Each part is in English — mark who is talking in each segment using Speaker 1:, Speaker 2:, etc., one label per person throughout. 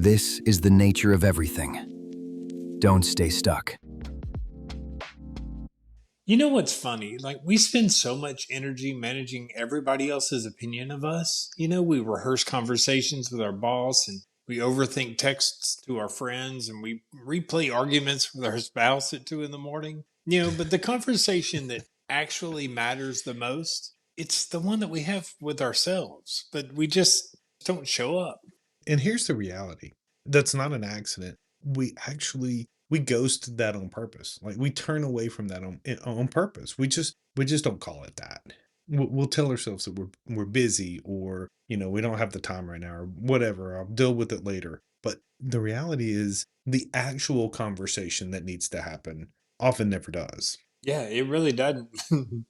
Speaker 1: This is the nature of everything. Don't stay stuck.
Speaker 2: You know what's funny? Like, we spend so much energy managing everybody else's opinion of us. We rehearse conversations with our boss and we overthink texts to our friends and we replay arguments with our spouse at 2 in the morning. But the conversation that actually matters the most, it's the one that we have with ourselves, but we just don't show up.
Speaker 3: And here's the reality. That's not an accident. We ghosted that on purpose. Like we turn away from that on purpose. We just don't call it that. We'll tell ourselves that we're busy, or we don't have the time right now, or whatever. I'll deal with it later. But the reality is the actual conversation that needs to happen often never does.
Speaker 2: Yeah, it really doesn't.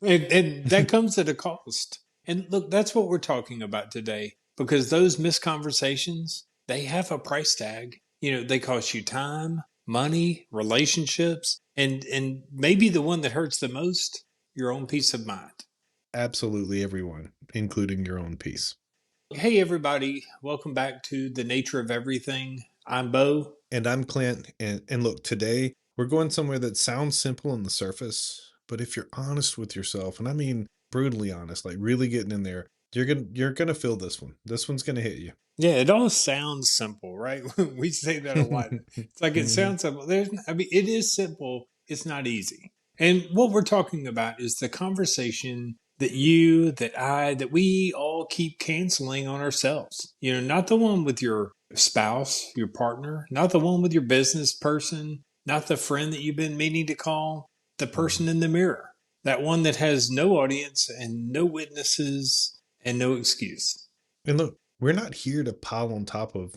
Speaker 2: And that comes at a cost. And look, that's what we're talking about today because those missed conversations, they have a price tag. They cost you time, money, relationships, and maybe the one that hurts the most, your own peace of mind.
Speaker 3: Absolutely everyone, including your own peace.
Speaker 2: Hey everybody, welcome back to The Nature of Everything. I'm Bo.
Speaker 3: And I'm Clint. And look, today we're going somewhere that sounds simple on the surface, but if you're honest with yourself, and I mean brutally honest, like really getting in there, you're gonna feel this one. This one's gonna hit you.
Speaker 2: Yeah, it all sounds simple, right? We say that a lot. It's like it
Speaker 3: Mhm.
Speaker 2: sounds simple. It is simple. It's not easy. And what we're talking about is the conversation that you, that I, that we all keep canceling on ourselves. Not the one with your spouse, your partner, not the one with your business person, not the friend that you've been meaning to call, the person in the mirror, that one that has no audience and no witnesses and no excuse.
Speaker 3: And look, we're not here to pile on top of,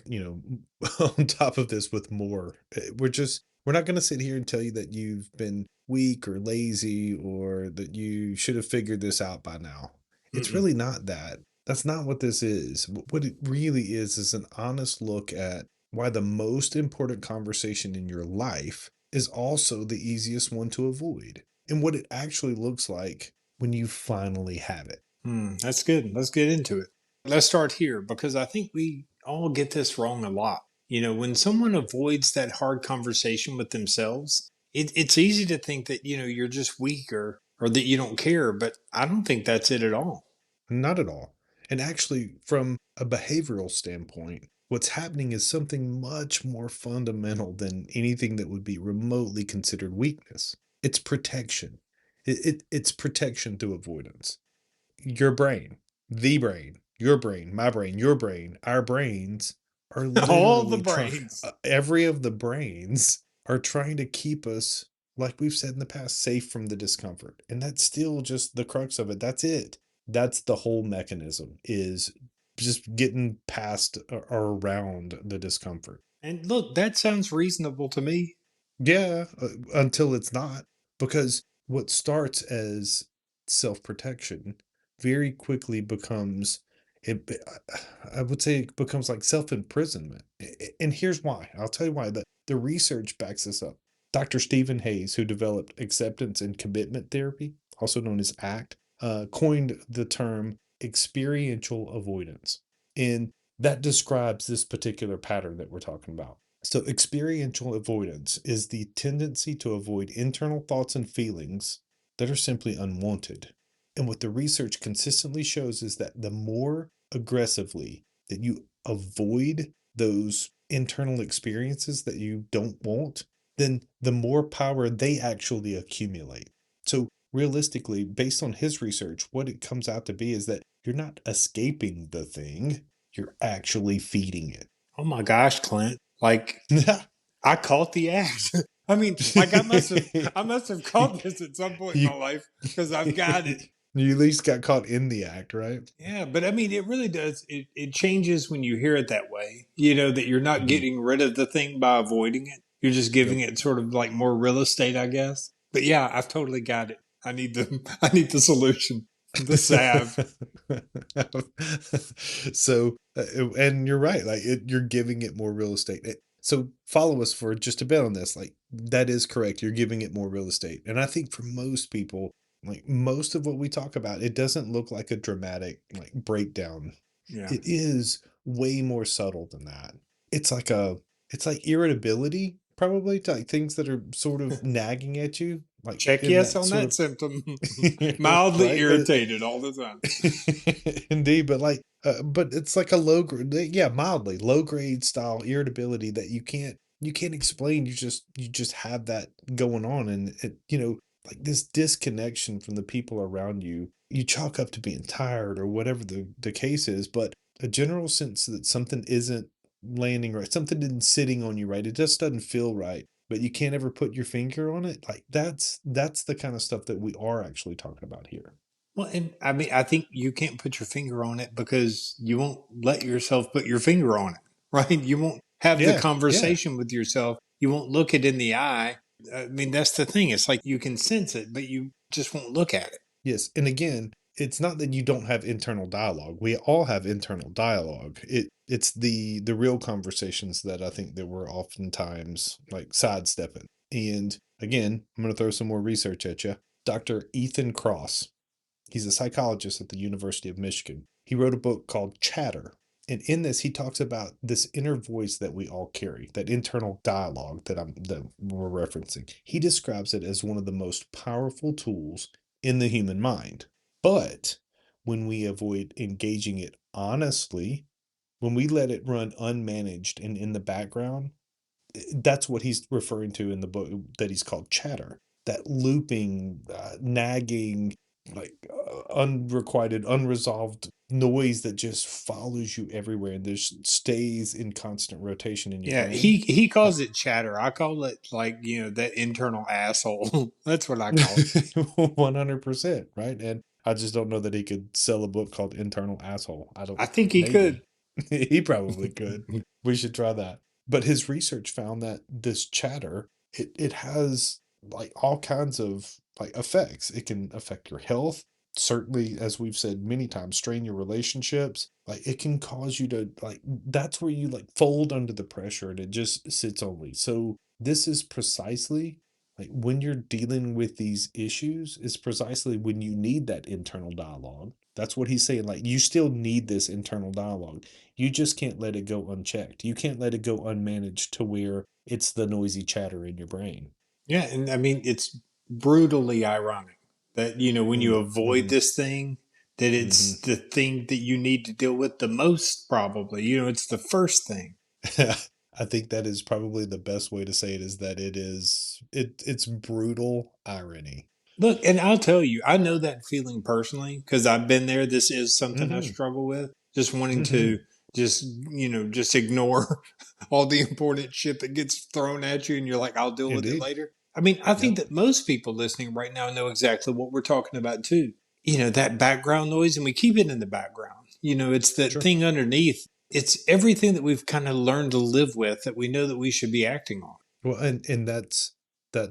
Speaker 3: on top of this with more. We're not going to sit here and tell you that you've been weak or lazy or that you should have figured this out by now. It's
Speaker 2: Mm-mm.
Speaker 3: really not that. That's not what this is. What it really is an honest look at why the most important conversation in your life is also the easiest one to avoid, and what it actually looks like when you finally have it.
Speaker 2: That's good. Let's get into it. Let's start here because I think we all get this wrong a lot. When someone avoids that hard conversation with themselves, it's easy to think that, you're just weak or that you don't care, but I don't think that's it at all.
Speaker 3: Not at all. And actually, from a behavioral standpoint, what's happening is something much more fundamental than anything that would be remotely considered weakness. It's protection. It's protection through avoidance. Your brain, the brain, your brain, my brain, your brain, our brains are
Speaker 2: All the
Speaker 3: literally trying,
Speaker 2: brains.
Speaker 3: every of the brains are trying to keep us, like we've said in the past, safe from the discomfort. And that's still just the crux of it. That's it. That's the whole mechanism, is just getting past or around the discomfort.
Speaker 2: And look, that sounds reasonable to me.
Speaker 3: Yeah, until it's not. Because what starts as self-protection very quickly becomes, it, I would say it becomes like self-imprisonment. And here's why. I'll tell you why. The research backs this up. Dr. Stephen Hayes, who developed acceptance and commitment therapy, also known as ACT, coined the term experiential avoidance. And that describes this particular pattern that we're talking about. So, experiential avoidance is the tendency to avoid internal thoughts and feelings that are simply unwanted. And what the research consistently shows is that the more aggressively that you avoid those internal experiences that you don't want, then the more power they actually accumulate. So, realistically, based on his research, what it comes out to be is that you're not escaping the thing, you're actually feeding it.
Speaker 2: Oh my gosh, Clint. Like, I caught the act. I mean, like I must have caught this at some point in
Speaker 3: you,
Speaker 2: my life because I've got it.
Speaker 3: you at least got caught in the act, right?
Speaker 2: Yeah, but I mean, it really does. It changes when you hear it that way. That you're not
Speaker 3: Mhm.
Speaker 2: getting rid of the thing by avoiding it. You're just giving
Speaker 3: Yep.
Speaker 2: it sort of like more real estate, I guess. But yeah, I've totally got it. I need the I need the solution, the salve.
Speaker 3: So, and you're right. Like you're giving it more real estate. So follow us for just a bit on this. Like that is correct. You're giving it more real estate, and I think for most people, like most of what we talk about, it doesn't look like a dramatic like breakdown.
Speaker 2: Yeah.
Speaker 3: It is way more subtle than that. it's like a it's like irritability, probably, to, like, things that are sort of nagging at you, like,
Speaker 2: Check
Speaker 3: in
Speaker 2: yes
Speaker 3: that
Speaker 2: on
Speaker 3: sort
Speaker 2: that
Speaker 3: of
Speaker 2: symptom. Mildly
Speaker 3: right? But
Speaker 2: irritated all the time.
Speaker 3: indeed, but, like, but it's like a low grade, yeah, mildly low grade style irritability that you can't explain, you just have that going on, and it like, this disconnection from the people around you, you chalk up to being tired or whatever the case is, but a general sense that something isn't landing right, something isn't sitting on you right, it just doesn't feel right, but you can't ever put your finger on it, like, that's the kind of stuff that we are actually talking about here.
Speaker 2: Well, and I mean, I think you can't put your finger on it because you won't let yourself put your finger on it, right? You won't have the
Speaker 3: Yeah, yeah.
Speaker 2: conversation with yourself. You won't look it in the eye. I mean, that's the thing. It's like you can sense it, but you just won't look at it.
Speaker 3: Yes, and again, it's not that you don't have internal dialogue. We all have internal dialogue. It's the real conversations that I think that we're oftentimes like sidestepping. And again, I'm going to throw some more research at you. Dr. Ethan Cross, he's a psychologist at the University of Michigan. He wrote a book called Chatter. And in this, he talks about this inner voice that we all carry, that internal dialogue that we're referencing. He describes it as one of the most powerful tools in the human mind. But when we avoid engaging it honestly, when we let it run unmanaged and in the background, that's what he's referring to in the book that he's called Chatter. That looping, nagging, like unrequited, unresolved noise that just follows you everywhere and just stays in constant rotation in your
Speaker 2: Yeah,
Speaker 3: brain.
Speaker 2: he
Speaker 3: Uh,
Speaker 2: calls it chatter. I call it like that internal asshole. That's what I call it.
Speaker 3: 100%, right? And I just don't know that he could sell a book called Internal Asshole. I don't,
Speaker 2: I think he could.
Speaker 3: maybe. He probably could. We should try that. But his research found that this chatter, it has like all kinds of like effects. It can affect your health. Certainly, as we've said many times, strain your relationships. Like it can cause you to like that's where you like fold under the pressure and it just sits only. So this is precisely like when you're dealing with these issues is precisely when you need that internal dialogue. That's what he's saying. Like you still need this internal dialogue. You just can't let it go unchecked. You can't let it go unmanaged to where it's the noisy chatter in your brain.
Speaker 2: Yeah, and I mean it's brutally ironic that when you
Speaker 3: Mm,
Speaker 2: avoid
Speaker 3: hmm
Speaker 2: this thing, that
Speaker 3: hmm
Speaker 2: it's the thing that you need to deal with the most. Probably, it's the first thing.
Speaker 3: I think that is probably the best way to say it is that it's brutal irony.
Speaker 2: Look, and I'll tell you, I know that feeling personally because I've been there. This is something I
Speaker 3: hmm
Speaker 2: struggle with. Just wanting
Speaker 3: hmm
Speaker 2: to just ignore all the important shit that gets thrown at you, and you're like, I'll deal with it
Speaker 3: Indeed.
Speaker 2: later. I mean, I think
Speaker 3: Yep.
Speaker 2: that most people listening right now know exactly what we're talking about too. That background noise, and we keep it in the background. It's that
Speaker 3: Sure.
Speaker 2: thing underneath. It's everything that we've kind of learned to live with that we know that we should be acting on.
Speaker 3: Well, and that's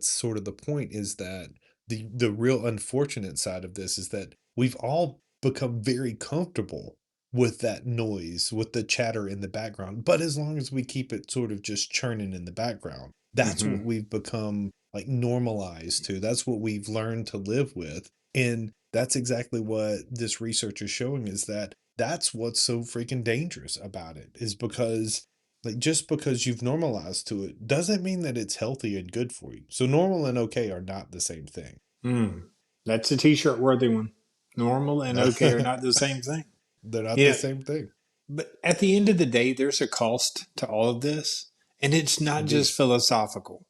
Speaker 3: sort of the point is that the real unfortunate side of this is that we've all become very comfortable with that noise, with the chatter in the background. But as long as we keep it sort of just churning in the background, that's what
Speaker 2: Hmm.
Speaker 3: we've become like normalized to. That's what we've learned to live with. And that's exactly what this research is showing is that that's what's so freaking dangerous about it is because like just because you've normalized to it doesn't mean that it's healthy and good for you. So normal and okay are not the same thing.
Speaker 2: Mm. That's a t-shirt worthy one. Normal and okay are not the same thing.
Speaker 3: They're not
Speaker 2: You
Speaker 3: the
Speaker 2: know,
Speaker 3: same thing.
Speaker 2: but at the end of the day, there's a cost to all of this, and it's not
Speaker 3: Indeed.
Speaker 2: just philosophical.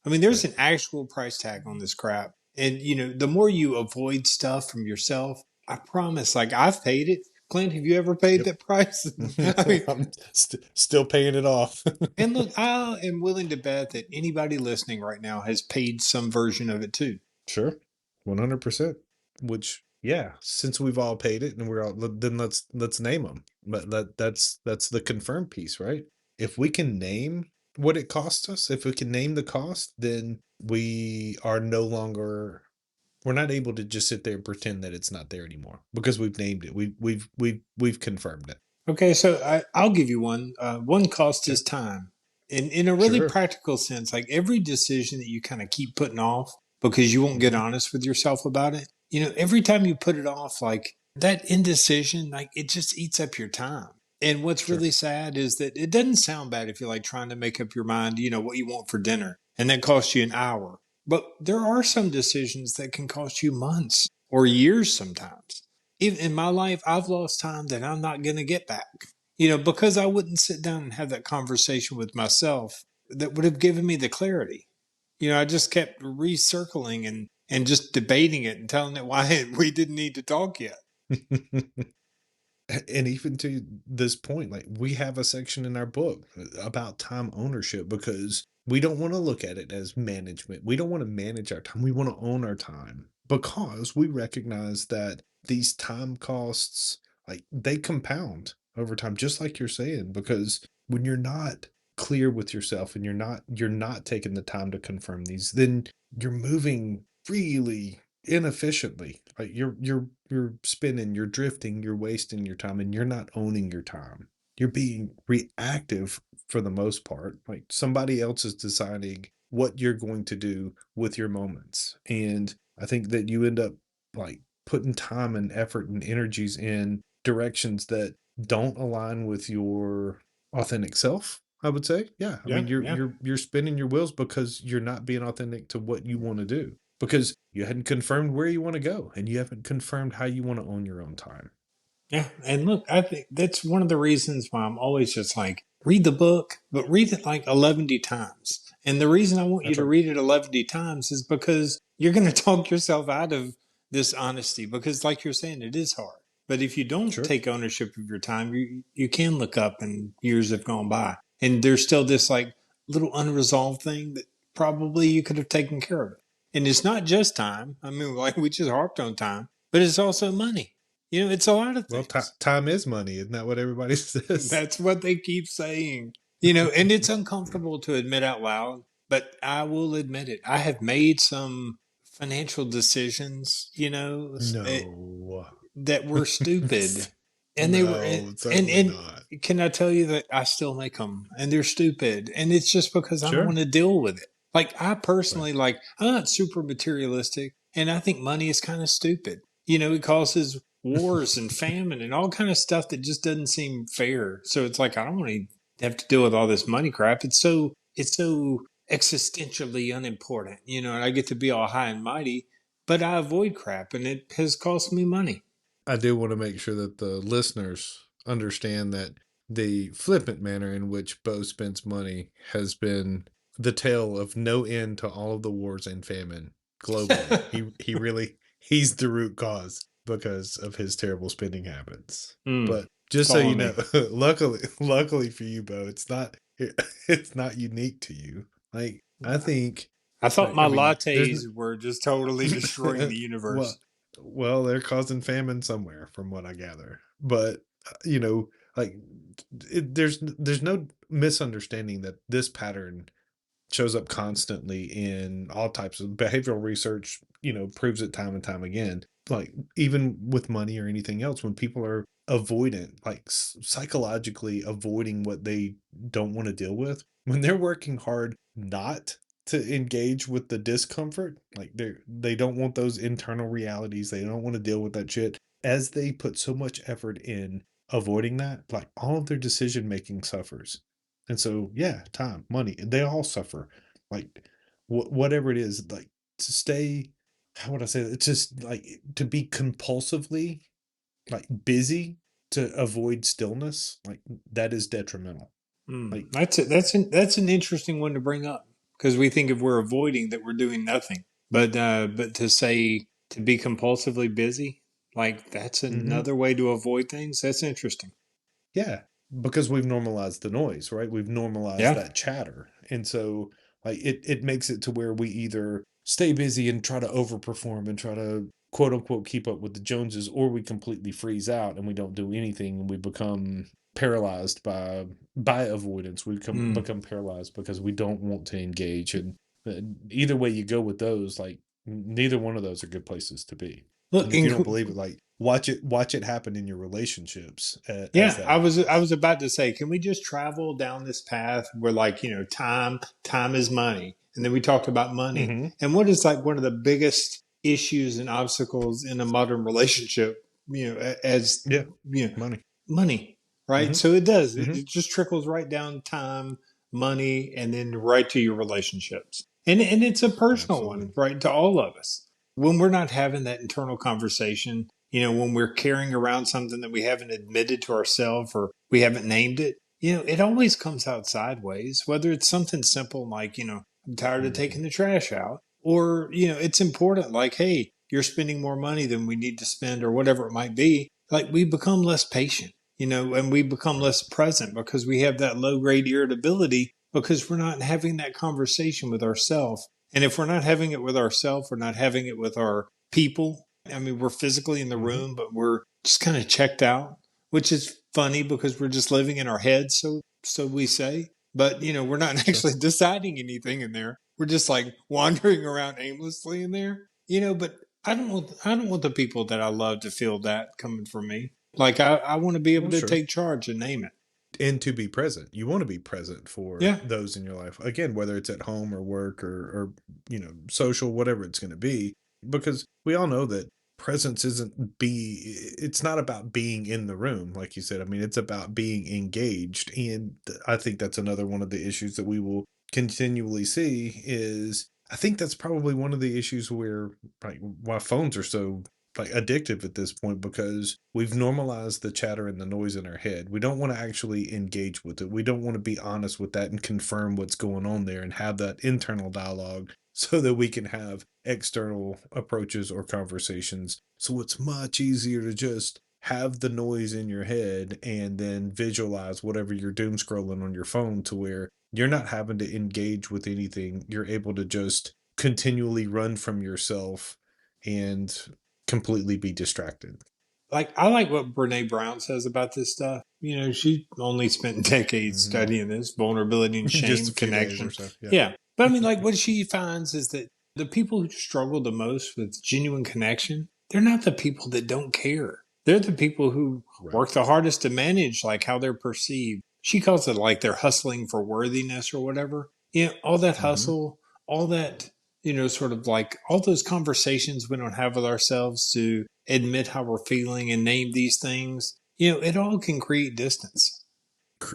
Speaker 2: I mean, there's
Speaker 3: Right.
Speaker 2: an actual price tag on this crap. And the more you avoid stuff from yourself, I promise, like I've paid it. Clint, have you ever paid
Speaker 3: Yep.
Speaker 2: that price? I mean,
Speaker 3: I'm still paying it off.
Speaker 2: and look, I am willing to bet that anybody listening right now has paid some version of it too.
Speaker 3: Sure. 100%. Which yeah, since we've all paid it and we're all then let's name them. But that's the confirmed piece, right? If we can name what it cost us, if we can name the cost, then we are no longer we're not able to just sit there and pretend that it's not there anymore because we've named it. We've confirmed it.
Speaker 2: Okay, so I'll give you one. One cost
Speaker 3: Okay.
Speaker 2: is time. In a really
Speaker 3: Sure.
Speaker 2: practical sense, like every decision that you kind of keep putting off because you won't get
Speaker 3: hmm
Speaker 2: honest with yourself about it, every time you put it off, like that indecision, like it just eats up your time. And what's
Speaker 3: Sure.
Speaker 2: really sad is that it doesn't sound bad if you're like trying to make up your mind, what you want for dinner, and that costs you an hour. But there are some decisions that can cost you months or years sometimes. Even in my life, I've lost time that I'm not going to get back, because I wouldn't sit down and have that conversation with myself that would have given me the clarity. I just kept recircling and just debating it and telling it why we didn't need to talk yet.
Speaker 3: And even to this point, like we have a section in our book about time ownership because we don't want to look at it as management. We don't want to manage our time. We want to own our time because we recognize that these time costs, like they compound over time, just like you're saying, because when you're not clear with yourself and you're not taking the time to confirm these, then you're moving really inefficiently. Like you're spinning, you're drifting, you're wasting your time, and you're not owning your time. You're being reactive for the most part. Like somebody else is deciding what you're going to do with your moments. And I think that you end up like putting time and effort and energies in directions that don't align with your authentic self. I would say, yeah. I
Speaker 2: Yeah,
Speaker 3: mean, you're
Speaker 2: yeah.
Speaker 3: you're you're spinning your wheels because you're not being authentic to what you want to do because you hadn't confirmed where you want to go and you haven't confirmed how you want to own your own time.
Speaker 2: Yeah, and look, I think that's one of the reasons why I'm always just like, read the book, but read it like 11 times. And the reason I want you
Speaker 3: That's
Speaker 2: to
Speaker 3: right.
Speaker 2: read it 11 times is because you're going to talk yourself out of this honesty. Because, like you're saying, it is hard. But if you don't
Speaker 3: Sure.
Speaker 2: take ownership of your time, you can look up and years have gone by. And there's still this like little unresolved thing that probably you could have taken care of. And it's not just time. I mean, like we just harped on time, but it's also money. It's a lot of
Speaker 3: Well,
Speaker 2: things.
Speaker 3: time is money. Isn't that what everybody says?
Speaker 2: That's what they keep saying. And it's uncomfortable to admit out loud, but I will admit it. I have made some financial decisions,
Speaker 3: No.
Speaker 2: that were stupid. And they were,
Speaker 3: No, certainly
Speaker 2: and
Speaker 3: not.
Speaker 2: can I tell you that I still make them and they're stupid. And it's just because I don't
Speaker 3: Sure.
Speaker 2: want to deal with it. Like I
Speaker 3: Right.
Speaker 2: personally, like I'm not super materialistic and I think money is kind of stupid. It causes wars and famine and all kind of stuff that just doesn't seem fair. So it's like, I don't want to have to deal with all this money crap. It's so existentially unimportant, and I get to be all high and mighty, but I avoid crap and it has cost me money.
Speaker 3: I do want to make sure that the listeners understand that the flippant manner in which Bo spends money has been the tale of no end to all of the wars and famine globally. He's the root cause because of his terrible spending habits.
Speaker 2: Mm,
Speaker 3: But just so
Speaker 2: fall
Speaker 3: you
Speaker 2: on
Speaker 3: know,
Speaker 2: me.
Speaker 3: luckily for you, Bo, it's not unique to you. Like I think
Speaker 2: I thought
Speaker 3: like I
Speaker 2: my
Speaker 3: mean, there's
Speaker 2: lattes were just totally destroying the
Speaker 3: well,
Speaker 2: universe.
Speaker 3: well, they're causing famine somewhere, from what I gather. But like there's no misunderstanding that this pattern shows up constantly in all types of behavioral research. Proves it time and time again. Like even with money or anything else, when people are avoidant, like psychologically avoiding what they don't want to deal with, when they're working hard not to engage with the discomfort, like they don't want those internal realities, they don't want to deal with that shit. As they put so much effort in avoiding that, like all of their decision making suffers. And so, yeah, time, money, they all suffer. Like whatever it is, like to stay, how would I say it? It's just like to be compulsively like busy to avoid stillness, like that is detrimental.
Speaker 2: Mm,
Speaker 3: Like,
Speaker 2: that's it. That's an interesting one to bring up because we think if we're avoiding that we're doing nothing. But to say to be compulsively busy, like that's
Speaker 3: mhm.
Speaker 2: another way to avoid things. That's interesting.
Speaker 3: Yeah, because we've normalized the noise, right? We've normalized
Speaker 2: Yeah.
Speaker 3: that chatter. And so like it makes it to where we either stay busy and try to overperform and try to quote unquote keep up with the Joneses, or we completely freeze out and we don't do anything and we become paralyzed by avoidance. We
Speaker 2: Mm.
Speaker 3: become paralyzed because we don't want to engage. And either way you go with those, like neither one of those are good places to be.
Speaker 2: Look,
Speaker 3: And if you don't believe it, like watch it happen in your relationships as
Speaker 2: yeah,
Speaker 3: that
Speaker 2: I was
Speaker 3: happens.
Speaker 2: about to say, can we just travel down this path where like, time is money. And then we talked about money.
Speaker 3: Hmm.
Speaker 2: And what is like one of the biggest issues and obstacles in a modern relationship, as
Speaker 3: Yeah,
Speaker 2: you know,
Speaker 3: money.
Speaker 2: money, right?
Speaker 3: Mhm.
Speaker 2: So it does.
Speaker 3: Mhm.
Speaker 2: It just trickles right down time, money, and then right to your relationships. And it's a personal one,
Speaker 3: Absolutely.
Speaker 2: right? To all of us. When we're not having that internal conversation, when we're carrying around something that we haven't admitted to ourselves or we haven't named it, it always comes out sideways, whether it's something simple like, I'm tired of
Speaker 3: Mhm.
Speaker 2: taking the trash out, or, it's important like, hey, you're spending more money than we need to spend, or whatever it might be. Like we become less patient, and we become
Speaker 3: Right.
Speaker 2: less present because we have that low grade irritability because we're not having that conversation with ourselves. And if we're not having it with ourselves, we're not having it with our people. I mean, we're physically in the
Speaker 3: Mhm.
Speaker 2: room, but we're just kind of checked out, which is funny because we're just living in our heads. So we say, but we're not
Speaker 3: Sure.
Speaker 2: actually deciding anything in there. We're just like wandering around aimlessly in there, but I don't want the people that I love to feel that coming from me. Like I want to be able
Speaker 3: Well,
Speaker 2: to
Speaker 3: sure.
Speaker 2: take charge and name it.
Speaker 3: And to be present. You wanna be present for
Speaker 2: Yeah.
Speaker 3: those in your life. Again, whether it's at home or work or, social, whatever it's gonna be, because we all know that presence isn't be it's not about being in the room, like you said. I mean, it's about being engaged, and I think that's another one of the issues that we will continually see is I think that's probably one of the issues where, like, why phones are so like addictive at this point because we've normalized the chatter and the noise in our head. We don't want to actually engage with it. We don't want to be honest with that and confirm what's going on there and have that internal dialogue so that we can have external approaches or conversations. So it's much easier to just have the noise in your head and then visualize whatever you're doom scrolling on your phone to where you're not having to engage with anything. You're able to just continually run from yourself and completely be distracted.
Speaker 2: Like I like what Brene Brown says about this stuff. She only spent decades
Speaker 3: Mhm.
Speaker 2: studying this vulnerability and
Speaker 3: In just
Speaker 2: shame
Speaker 3: a few days or
Speaker 2: connection.
Speaker 3: so, yeah.
Speaker 2: Yeah. But I mean, like what she finds is that the people who struggle the most with genuine connection, they're not the people that don't care. They're the people who
Speaker 3: Right.
Speaker 2: work the hardest to manage like how they're perceived. She calls it like they're hustling for worthiness or whatever. All that
Speaker 3: Mhm.
Speaker 2: hustle, all that, sort of like all those conversations we don't have with ourselves to admit how we're feeling and name these things, it all can create distance.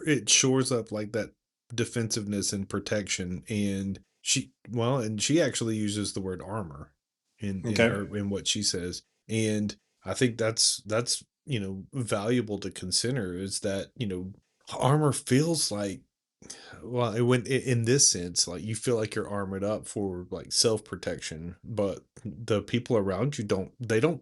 Speaker 3: It shores up, like, that defensiveness and protection, and she actually uses the word armor in
Speaker 2: Okay.
Speaker 3: her in what she says, and I think that's, valuable to consider is that, armor feels like well, in this sense, like you feel like you're armored up for like self protection, but the people around you don't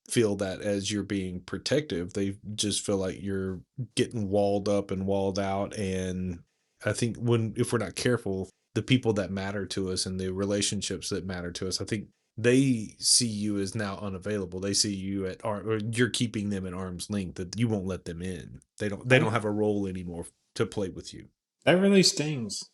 Speaker 3: feel that as you're being protective. They just feel like you're getting walled up and walled out. And I think if we're not careful, the people that matter to us and the relationships that matter to us, I think they see you as now unavailable. They see you or you're keeping them at arm's length that you won't let them in. They don't
Speaker 2: That,
Speaker 3: have a role anymore to play with you.
Speaker 2: that really stings.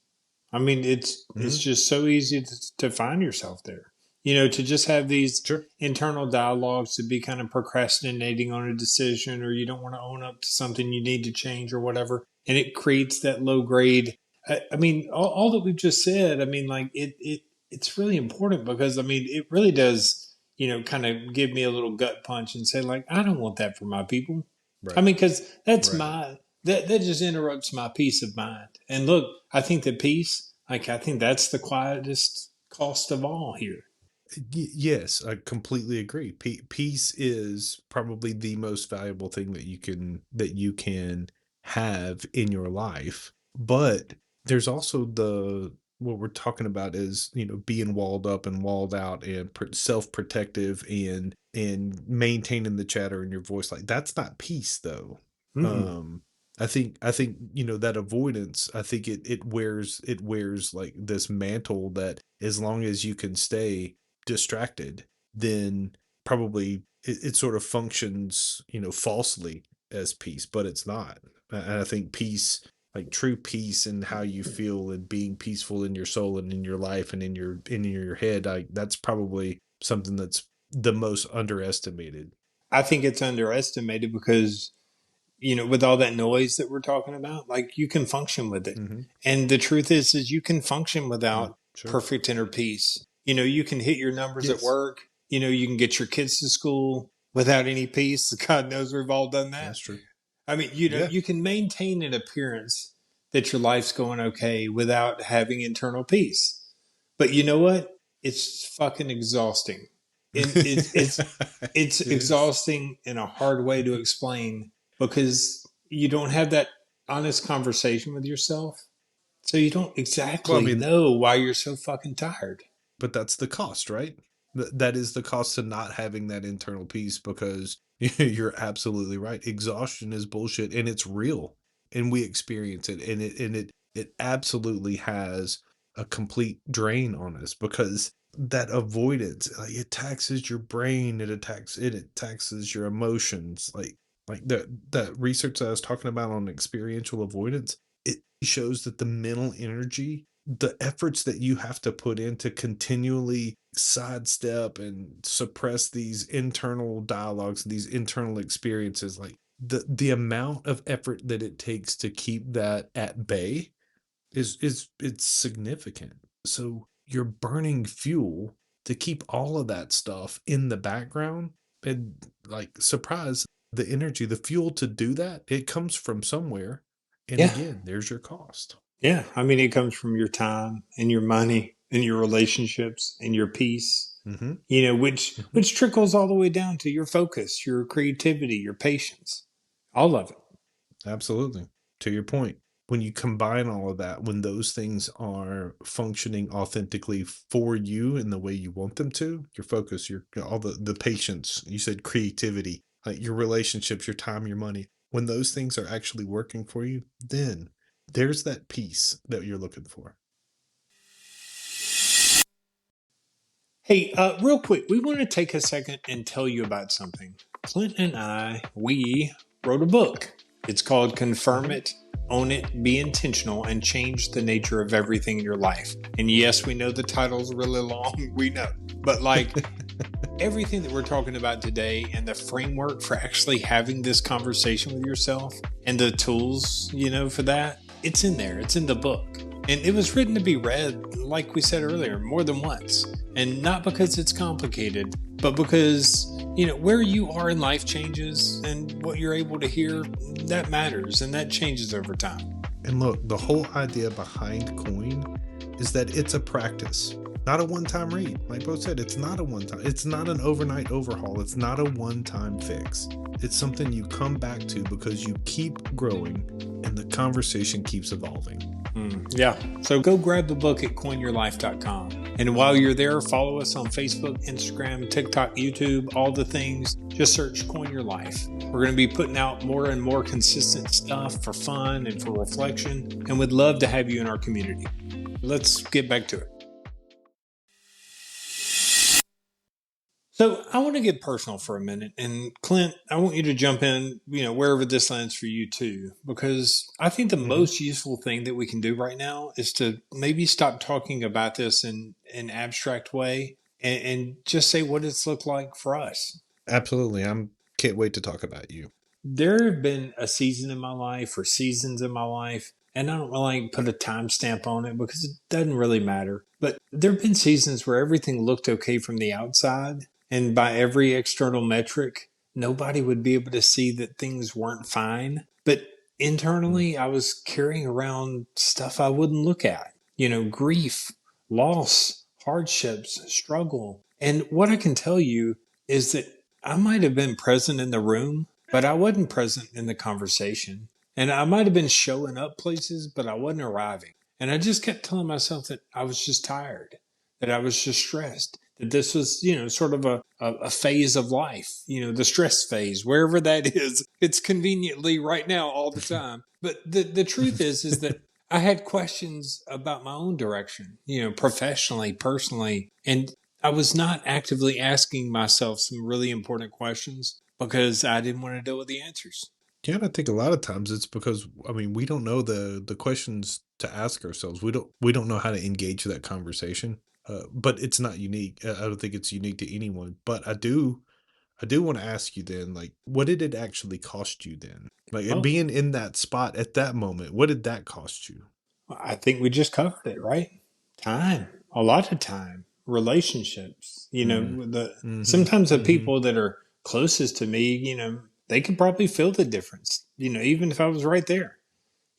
Speaker 2: I mean, it's
Speaker 3: Mhm.
Speaker 2: just so easy to find yourself there. To just have these
Speaker 3: Sure.
Speaker 2: internal dialogues to be kind of procrastinating on a decision, or you don't want to own up to something you need to change or whatever, and it creates that low grade. I mean, all that we've just said. I mean, like it's really important because I mean, it really does. Kind of give me a little gut punch and say, like, I don't want that for my people. I
Speaker 3: Right.
Speaker 2: mean, because that's
Speaker 3: Right.
Speaker 2: that just interrupts my peace of mind. And look, I think that peace, like I think that's the quietest cost of all here.
Speaker 3: Yes, I completely agree. Peace is probably the most valuable thing that you can have in your life. But there's also the what we're talking about is being walled up and walled out and self-protective and maintaining the chatter in your voice. Like that's not peace though.
Speaker 2: Mm-mm.
Speaker 3: Um, I think that avoidance. I think it wears like this mantle that as long as you can stay distracted, then probably it sort of functions, falsely as peace, but it's not. And I think peace, like true peace and how you feel and being peaceful in your soul and in your life and in your head, that's probably something that's the most underestimated.
Speaker 2: I think it's underestimated because with all that noise that we're talking about, like you can function with it.
Speaker 3: Hmm.
Speaker 2: And the truth is you can function
Speaker 3: Mm,
Speaker 2: without
Speaker 3: sure.
Speaker 2: perfect inner peace. You can hit your numbers at
Speaker 3: Yes,
Speaker 2: work. You can get your kids to school without any peace. God knows we've all done that.
Speaker 3: that's true.
Speaker 2: I mean,
Speaker 3: Yeah.
Speaker 2: you can maintain an appearance that your life's going okay without having internal peace. But you know what? It's fucking exhausting. And
Speaker 3: It
Speaker 2: it's
Speaker 3: is.
Speaker 2: exhausting in a hard way to explain because you don't have that honest conversation with yourself. So you don't
Speaker 3: Well, I
Speaker 2: exactly
Speaker 3: mean,
Speaker 2: know why you're so fucking tired.
Speaker 3: but that's the cost, right? That is the cost to not having that internal peace because you're absolutely right. Exhaustion is bullshit and it's real and we experience it and it absolutely has a complete drain on us because that avoidance like it taxes your brain, it taxes your emotions like that research that I was talking about on experiential avoidance, it shows that the mental energy, the efforts that you have to put in to continually sidestep and suppress these internal dialogues, these internal experiences, like the amount of effort that it takes to keep that at bay is it's significant. So you're burning fuel to keep all of that stuff in the background and like surprise, the energy, the fuel to do that, it comes from somewhere. And
Speaker 2: Yeah.
Speaker 3: again, there's your cost.
Speaker 2: Yeah. I mean, it comes from your time and your money and your relationships and your peace,
Speaker 3: Hmm. Hmm.
Speaker 2: which trickles all the way down to your focus, your creativity, your patience, all of it.
Speaker 3: Absolutely. To your point, when you combine all of that, when those things are functioning authentically for you in the way you want them to, your focus, your all the patience, you said creativity, like your relationships, your time, your money, when those things are actually working for you, then there's that peace that you're looking for.
Speaker 2: Hey, real quick, we want to take a second and tell you about something. Clint and we wrote a book. It's called Confirm
Speaker 3: Hmm.
Speaker 2: It, Own It, Be Intentional, and Change the Nature of Everything in Your Life. And yes, we know the title's really long, we know. But like everything that we're talking about today and the framework for actually having this conversation with yourself and the tools, for that, it's in there. It's in the book. And it was written to be read, like we said earlier, more than once. And not because it's complicated, but because, where you are in life changes and what you're able to hear, that matters and that changes over time.
Speaker 3: And look, the whole idea behind Coin is that it's a practice, not a one-time read. Like Bo said, it's not a one-time, it's not an overnight overhaul, it's not a one-time fix. It's something you come back to because you keep growing and the conversation keeps evolving.
Speaker 2: Yeah. So go grab the book at coinyourlife.com. And while you're there, follow us on Facebook, Instagram, TikTok, YouTube, all the things. Just search Coin Your Life. We're going to be putting out more and more consistent stuff for fun and for reflection, and would love to have you in our community. Let's get back to it. So I want to get personal for a minute. And Clint, I want you to jump in, wherever this lands for you too, because I think the
Speaker 3: Hmm.
Speaker 2: most useful thing that we can do right now is to maybe stop talking about this in an abstract way and just say what it's looked like for us.
Speaker 3: Absolutely. Can't wait to talk about you.
Speaker 2: There have been a season in my life or seasons in my life, and I don't really put a timestamp on it because it doesn't really matter. But there have been seasons where everything looked okay from the outside, and by every external metric, nobody would be able to see that things weren't fine. But
Speaker 3: Mm.
Speaker 2: internally, I was carrying around stuff I wouldn't look at, grief, loss, hardships, struggle. And what I can tell you is that I might have been present in the room, but I wasn't present in the conversation. And I might have been showing up places, but I wasn't arriving. And I just kept telling myself that I was just tired, that I was just stressed, that this was, sort of a phase of life, the stress phase, wherever that is. It's conveniently right now all the time. But the truth is that I had questions about my own direction, professionally, personally. And I was not actively asking myself some really important questions because I didn't want to deal with the answers.
Speaker 3: Yeah, and I think a lot of times it's because I mean we don't know the questions to ask ourselves. We don't know how to engage that conversation. But it's not unique. I don't think it's unique to anyone. But I do want to ask you then, like, what did it actually cost you then? Like
Speaker 2: Well,
Speaker 3: being in that spot at that moment, what did that cost you?
Speaker 2: I think we just covered it, right? Time, a lot of time, relationships.
Speaker 3: Mm. Mm-hmm.
Speaker 2: Sometimes the
Speaker 3: Mm-hmm.
Speaker 2: people that are closest to me, they can probably feel the difference. even if I was right there.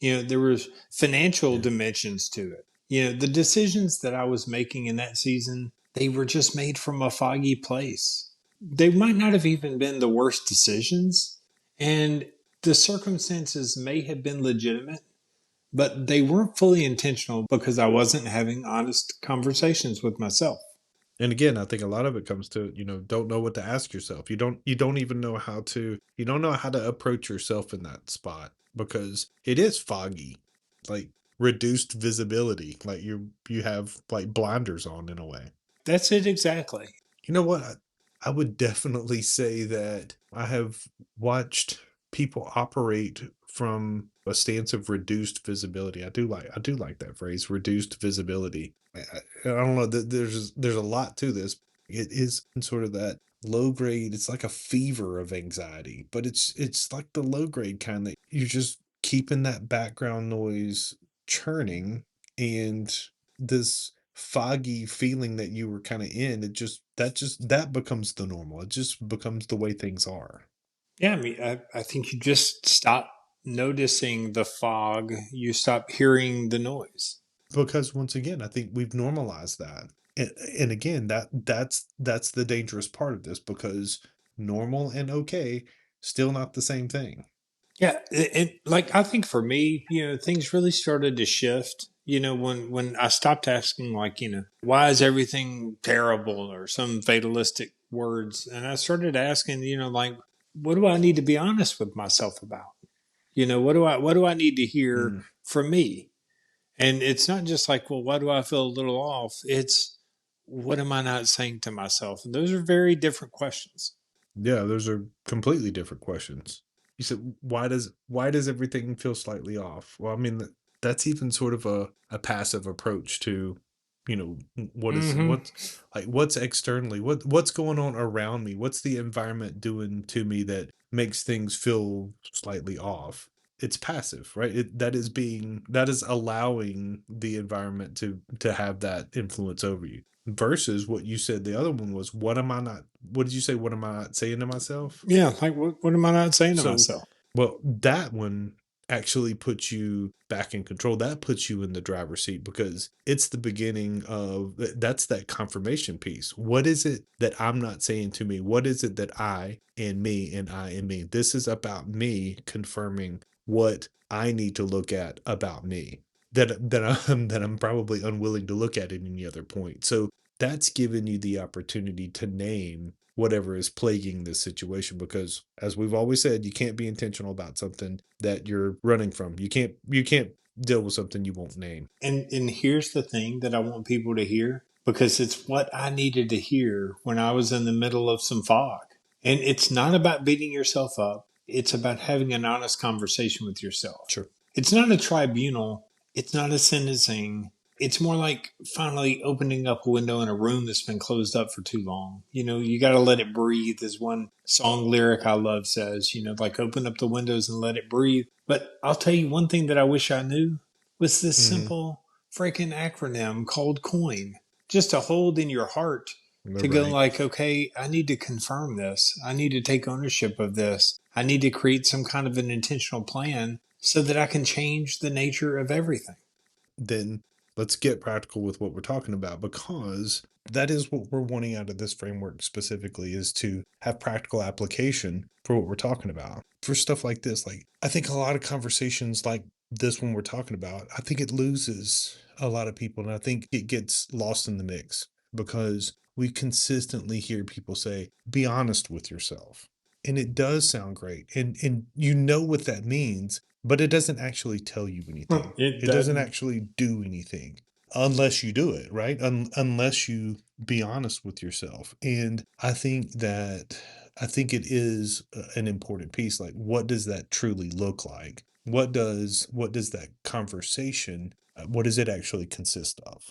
Speaker 2: There was financial
Speaker 3: Yeah.
Speaker 2: dimensions to it. The decisions that I was making in that season, they were just made from a foggy place. They might not have even been the worst decisions, and the circumstances may have been legitimate, but they weren't fully intentional because I wasn't having honest conversations with myself.
Speaker 3: And again, I think a lot of it comes to, don't know what to ask yourself. You don't even know how to you don't know how to approach yourself in that spot because it is foggy. Like reduced visibility. Like you have like blinders on in a way.
Speaker 2: That's it exactly.
Speaker 3: You know what? I would definitely say that I have watched people operate from a stance of reduced visibility. I do like that phrase, reduced visibility. I don't know that there's a lot to this. It is sort of that low grade. It's like a fever of anxiety, but it's like the low grade kind that you're just keeping that background noise churning and this foggy feeling that you were kind of in, that becomes the normal. It just becomes the way things are.
Speaker 2: Yeah, I mean, I think you just stop noticing the fog, you stop hearing the noise.
Speaker 3: Because once again, I think we've normalized that. And again, that's the dangerous part of this because normal and okay still not the same thing.
Speaker 2: Yeah, and like I think for me, things really started to shift. When I stopped asking, like, why is everything terrible or some fatalistic words, and I started asking, like, what do I need to be honest with myself about? What do I need to hear
Speaker 3: Mm,
Speaker 2: from me? And it's not just like, well, why do I feel a little off? It's what am I not saying to myself? And those are very different questions.
Speaker 3: yeah, those are completely different questions. You said why does everything feel slightly off? Well, I mean that's even sort of a passive approach to,
Speaker 2: Hmm.
Speaker 3: what's externally, what's going on around me? What's the environment doing to me that makes things feel slightly off? It's passive, right? That is allowing the environment to have that influence over you. Versus what you said the other one was, what did you say? What am I not saying to myself?
Speaker 2: Yeah, like what am I not saying to
Speaker 3: So,
Speaker 2: myself?
Speaker 3: well, that one actually puts you back in control. That puts you in the driver's seat because it's the beginning of that's that confirmation piece. What is it that I'm not saying to me? What is it that I and me? This is about me confirming what I need to look at about me that I'm probably unwilling to look at any other point. So that's given you the opportunity to name whatever is plaguing this situation because as we've always said, you can't be intentional about something that you're running from. You can't deal with something you won't name.
Speaker 2: And here's the thing that I want people to hear because it's what I needed to hear when I was in the middle of some fog. And it's not about beating yourself up. It's about having an honest conversation with yourself.
Speaker 3: Sure.
Speaker 2: It's not a tribunal. It's not a sentencing. It's more like finally opening up a window in a room that's been closed up for too long. You got to let it breathe, as one song lyric I love says, like open up the windows and let it breathe. But I'll tell you one thing that I wish I knew was this
Speaker 3: Hmm.
Speaker 2: simple freaking acronym called COIN, just to hold in your heart to go
Speaker 3: Right.
Speaker 2: like, okay, I need to confirm this. I need to take ownership of this. I need to create some kind of an intentional plan so that I can change the nature of everything.
Speaker 3: Then let's get practical with what we're talking about because that is what we're wanting out of this framework specifically is to have practical application for what we're talking about. For stuff like this, like I think a lot of conversations like this one we're talking about, I think it loses a lot of people and I think it gets lost in the mix because we consistently hear people say, be honest with yourself. And it does sound great. And you know what that means, but it doesn't actually tell you anything.
Speaker 2: It
Speaker 3: It doesn't
Speaker 2: doesn't.
Speaker 3: actually do anything unless you do it, right? Unless you be honest with yourself. And I think it is an important piece. Like, what does that truly look like? What does that conversation? What does it actually consist of?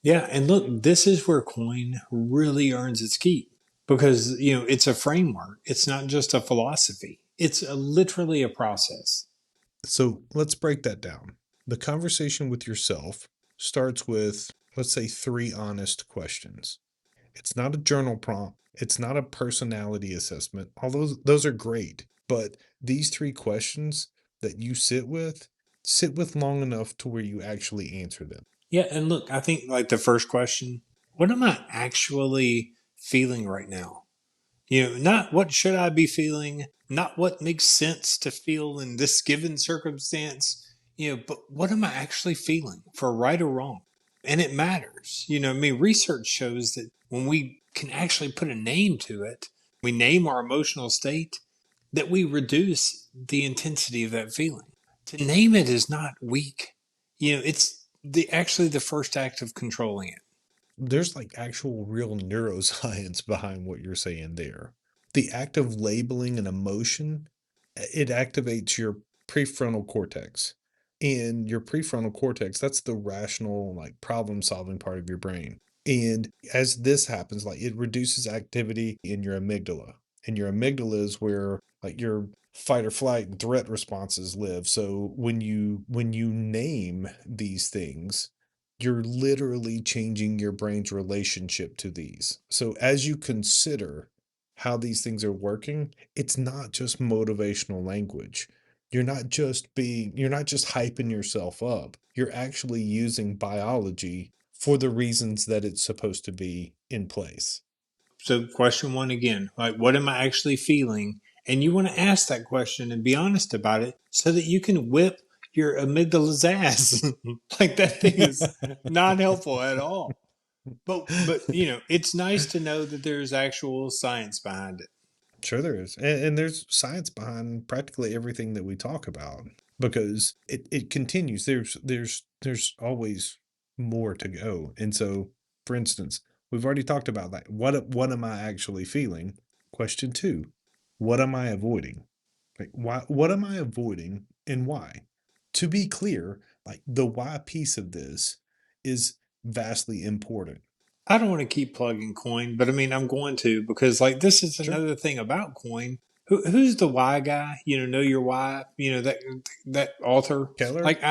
Speaker 2: Yeah, and look, this is where coin really earns its keep because it's a framework. It's not just a philosophy. It's literally a process.
Speaker 3: So let's break that down. The conversation with yourself starts with, let's say, three honest questions. It's not a journal prompt. It's not a personality assessment. All those are great. But these 3 questions that you sit with long enough to where you actually answer them.
Speaker 2: Yeah, and look, I think like the first question, what am I actually feeling right now? Not what should I be feeling, not what makes sense to feel in this given circumstance, but what am I actually feeling for right or wrong? And it matters. I mean, research shows that when we can actually put a name to it, we name our emotional state, that we reduce the intensity of that feeling. To name it is not weak. It's actually the first act of controlling it.
Speaker 3: There's like actual real neuroscience behind what you're saying there. The act of labeling an emotion, it activates your prefrontal cortex. And your prefrontal cortex, that's the rational, like problem solving part of your brain. And as this happens, like it reduces activity in your amygdala. And your amygdala is where like your fight or flight and threat responses live. So when you name these things, you're literally changing your brain's relationship to these. So as you consider how these things are working, it's not just motivational language. You're not just hyping yourself up. You're actually using biology for the reasons that it's supposed to be in place.
Speaker 2: So, question one again, like, what am I actually feeling? And you want to ask that question and be honest about it so that you can whip your amygdala's ass. Like, that thing is not helpful at all. But it's nice to know that there's actual science behind it.
Speaker 3: Sure, there is, and there's science behind practically everything that we talk about because it continues. There's always more to go, and so, for instance, we've already talked about that. What am I actually feeling? Question two: what am I avoiding? Like why? What am I avoiding, and why? To be clear, like the why piece of this is vastly important.
Speaker 2: I don't want to keep plugging Coin, but I mean, I'm going to because, like, this is
Speaker 3: Sure,
Speaker 2: another thing about Coin. Who's the why guy? Know your why. That author.
Speaker 3: Keller.
Speaker 2: Like,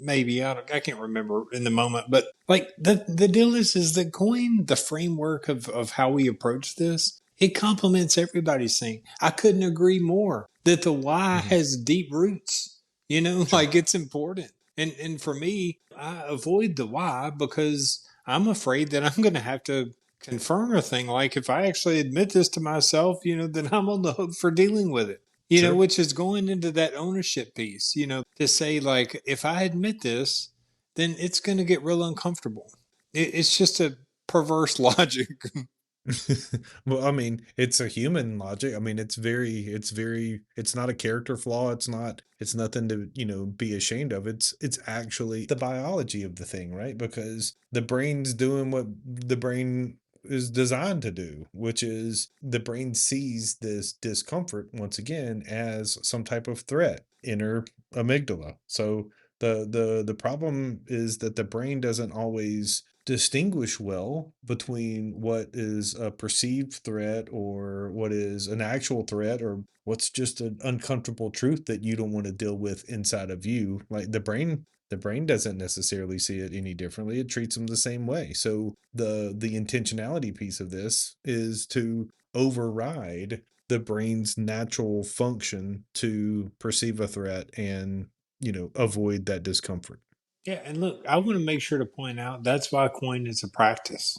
Speaker 2: maybe I can't remember in the moment, but like the deal is that Coin, the framework of how we approach this, it complements everybody's thing. I couldn't agree more that the why
Speaker 3: Mhm.
Speaker 2: has deep roots.
Speaker 3: Sure.
Speaker 2: Like it's important. And for me, I avoid the why because I'm afraid that I'm going to have to confirm a thing. Like if I actually admit this to myself, then I'm on the hook for dealing with it.
Speaker 3: Sure.
Speaker 2: Which is going into that ownership piece. To say like if I admit this, then it's going to get real uncomfortable. It's just a perverse logic.
Speaker 3: Well, I mean, it's a human logic. I mean, it's not a character flaw. It's nothing to, be ashamed of. It's actually the biology of the thing, right? Because the brain's doing what the brain is designed to do, which is the brain sees this discomfort once again as some type of threat, inner amygdala. So the problem is that the brain doesn't always distinguish well between what is a perceived threat or what is an actual threat or what's just an uncomfortable truth that you don't want to deal with inside of you. Like the brain doesn't necessarily see it any differently. It treats them the same way. So the intentionality piece of this is to override the brain's natural function to perceive a threat and avoid that discomfort.
Speaker 2: Yeah, and look, I want to make sure to point out that's why coin is a practice.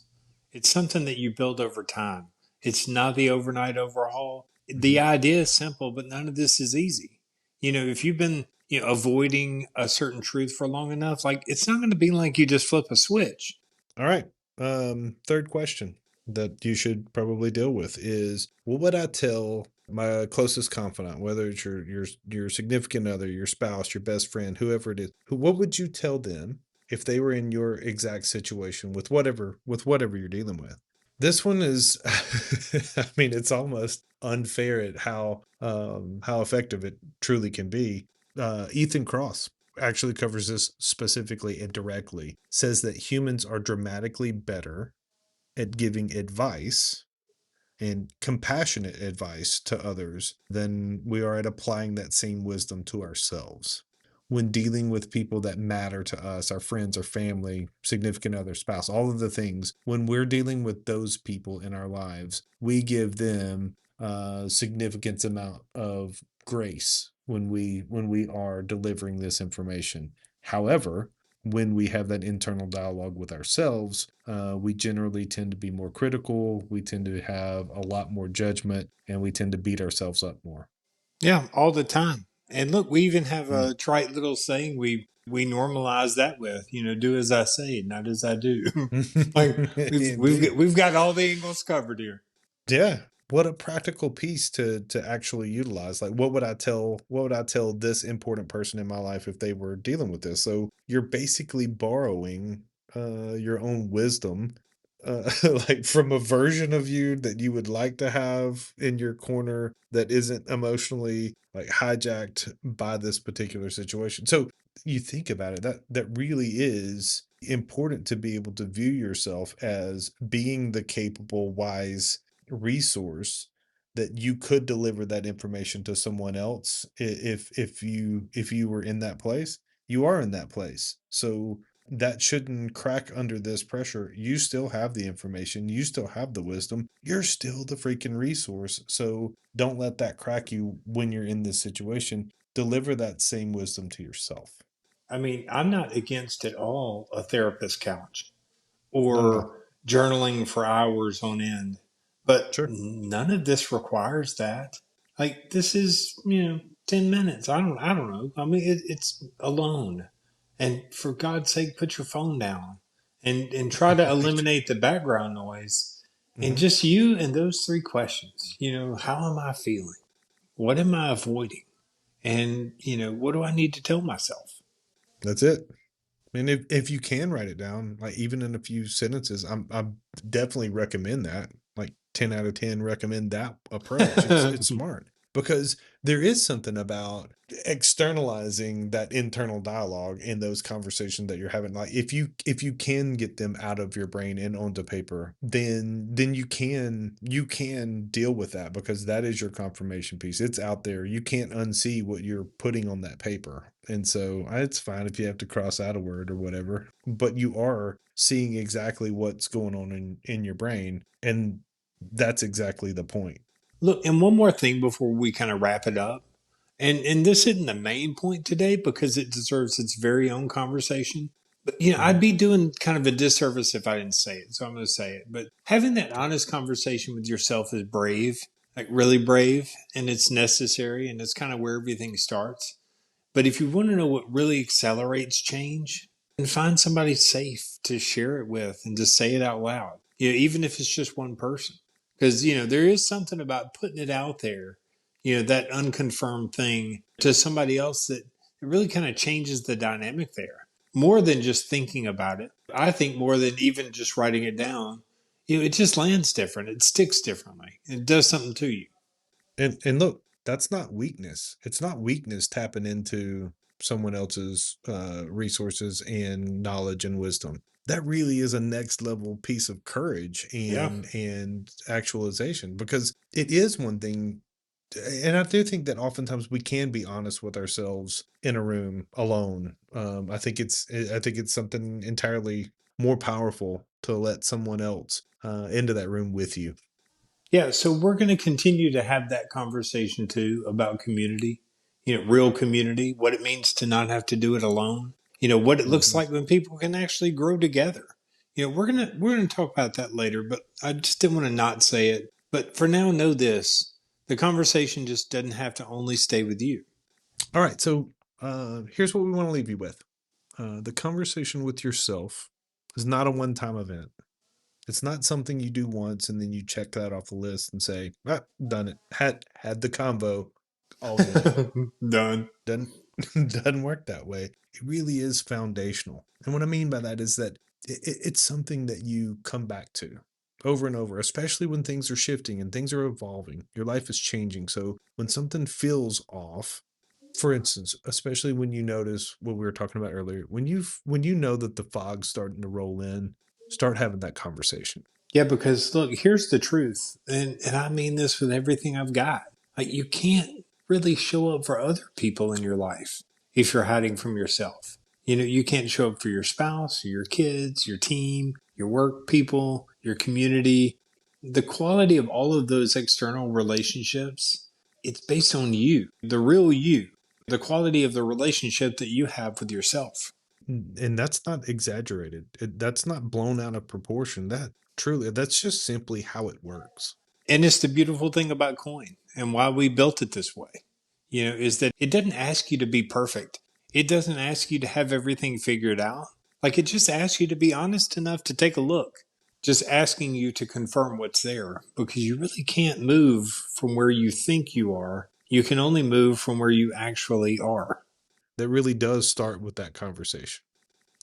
Speaker 2: It's something that you build over time. It's not the overnight overhaul. The
Speaker 3: Mhm.
Speaker 2: idea is simple, but none of this is easy. If you've been avoiding a certain truth for long enough, like it's not going to be like you just flip a switch.
Speaker 3: All right. Third question that you should probably deal with is what would I tell my closest confidant, whether it's your significant other, your spouse, your best friend, whoever it is, what would you tell them if they were in your exact situation with whatever you're dealing with? This one is I mean, it's almost unfair at how effective it truly can be. Ethan Cross actually covers this specifically and directly, says that humans are dramatically better at giving advice and compassionate advice to others than we are at applying that same wisdom to ourselves. When dealing with people that matter to us, our friends, our family, significant other, spouse, all of the things, when we're dealing with those people in our lives, we give them significant amount of grace when we are delivering this information. However, when we have that internal dialogue with ourselves, we generally tend to be more critical. We tend to have a lot more judgment, and we tend to beat ourselves up more.
Speaker 2: Yeah, all the time. And look, we even have
Speaker 3: Mm.
Speaker 2: a trite little saying we normalize that with, do as I say, not as I do. Like
Speaker 3: Indeed.
Speaker 2: we've got all the angles covered here.
Speaker 3: Yeah. What a practical piece to actually utilize. Like what would I tell this important person in my life if they were dealing with this? So you're basically borrowing your own wisdom like from a version of you that you would like to have in your corner that isn't emotionally like hijacked by this particular situation. So you think about it, that really is important to be able to view yourself as being the capable, wise resource that you could deliver that information to someone else if you were in that place. You are in that place, so that shouldn't crack under this pressure. You still have the information, you still have the wisdom, you're still the freaking resource. So don't let that crack you when you're in this situation. Deliver that same wisdom to yourself.
Speaker 2: I mean, I'm not against at all a therapist couch
Speaker 3: No, no, no.
Speaker 2: or journaling for hours on end, but
Speaker 3: Sure.
Speaker 2: none of this requires that. Like this is, 10 minutes. I don't know. I mean, it's alone. And for God's sake, put your phone down and try to eliminate the background noise. And
Speaker 3: Mhm.
Speaker 2: just you and those three questions. How am I feeling? What am I avoiding? And, what do I need to tell myself?
Speaker 3: That's it. And if you can write it down, like even in a few sentences, I definitely recommend that. Like 10 out of 10 recommend that approach. It's smart because there is something about externalizing that internal dialogue in those conversations that you're having. Like if you can get them out of your brain and onto paper, then you can deal with that because that is your confirmation piece. It's out there. You can't unsee what you're putting on that paper. And so it's fine if you have to cross out a word or whatever, but you are seeing exactly what's going on in your brain. And that's exactly the point.
Speaker 2: Look, and one more thing before we kind of wrap it up. And this isn't the main point today because it deserves its very own conversation. But I'd
Speaker 3: Mhm.
Speaker 2: be doing kind of a disservice if I didn't say it. So I'm going to say it. But having that honest conversation with yourself is brave, like really brave, and it's necessary, and it's kind of where everything starts. But if you want to know what really accelerates change, then find somebody safe to share it with and to say it out loud. Even if it's just one person. Because, there is something about putting it out there, that unconfirmed thing to somebody else that it really kind of changes the dynamic there. More than just thinking about it. I think more than even just writing it down, it just lands different. It sticks differently. It does something to you.
Speaker 3: And look, that's not weakness. It's not weakness tapping into someone else's resources and knowledge and wisdom. That really is a next level piece of courage
Speaker 2: Yeah.
Speaker 3: and actualization because it is one thing. And I do think that oftentimes we can be honest with ourselves in a room alone. I think it's something entirely more powerful to let someone else into that room with you.
Speaker 2: Yeah, so we're going to continue to have that conversation too about community, real community, what it means to not have to do it alone, what it looks
Speaker 3: Mhm.
Speaker 2: like when people can actually grow together. We're going to talk about that later, but I just didn't want to not say it. But for now, know this: the conversation just doesn't have to only stay with you.
Speaker 3: All right, so here's what we want to leave you with. The conversation with yourself is not a one time event. It's not something you do once and then you check that off the list and say, ah, done it. Had the combo, all good.
Speaker 2: Done.
Speaker 3: Doesn't doesn't work that way. It really is foundational. And what I mean by that is that it's something that you come back to over and over, especially when things are shifting and things are evolving. Your life is changing. So when something feels off, for instance, especially when you notice what we were talking about earlier, when you know that the fog's starting to roll in, start having that conversation.
Speaker 2: Yeah, because look, here's the truth, and I mean this with everything I've got. Like, you can't really show up for other people in your life if you're hiding from yourself. You can't show up for your spouse, your kids, your team, your work people, your community. the quality of all of those external relationships, it's based on you, the real you, the quality of the relationship that you have with yourself.
Speaker 3: And that's not exaggerated. That's not blown out of proportion. That truly, that's just simply how it works.
Speaker 2: And it's the beautiful thing about Coin and why we built it this way, is that it doesn't ask you to be perfect. It doesn't ask you to have everything figured out. Like it just asks you to be honest enough to take a look, just asking you to confirm what's there because you really can't move from where you think you are. You can only move from where you actually are.
Speaker 3: That really does start with that conversation.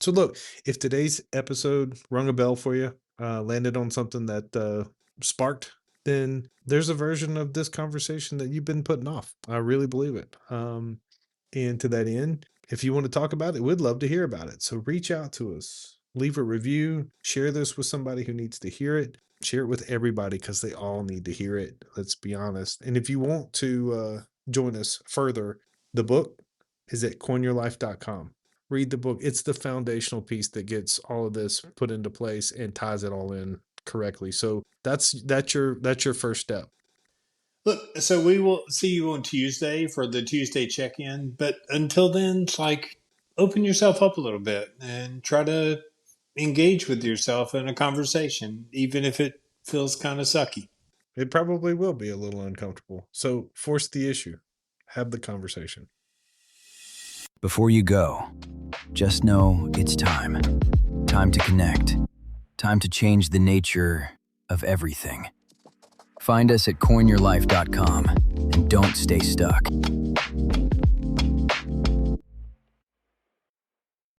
Speaker 3: So look, if today's episode rung a bell for you, landed on something that sparked, then there's a version of this conversation that you've been putting off. I really believe it. And to that end, if you want to talk about it, we'd love to hear about it. So reach out to us, leave a review, share this with somebody who needs to hear it, share it with everybody because they all need to hear it. Let's be honest. And if you want to join us further, the book is at coinyourlife.com. Read the book. It's the foundational piece that gets all of this put into place and ties it all in correctly. So that's your first step.
Speaker 2: Look, so we will see you on Tuesday for the Tuesday check-in. But until then, it's like open yourself up a little bit and try to engage with yourself in a conversation, even if it feels kind of sucky.
Speaker 3: It probably will be a little uncomfortable. So force the issue. Have the conversation.
Speaker 1: Before you go, just know it's time. Time to connect. Time to change the nature of everything. Find us at coinyourlife.com and don't stay stuck.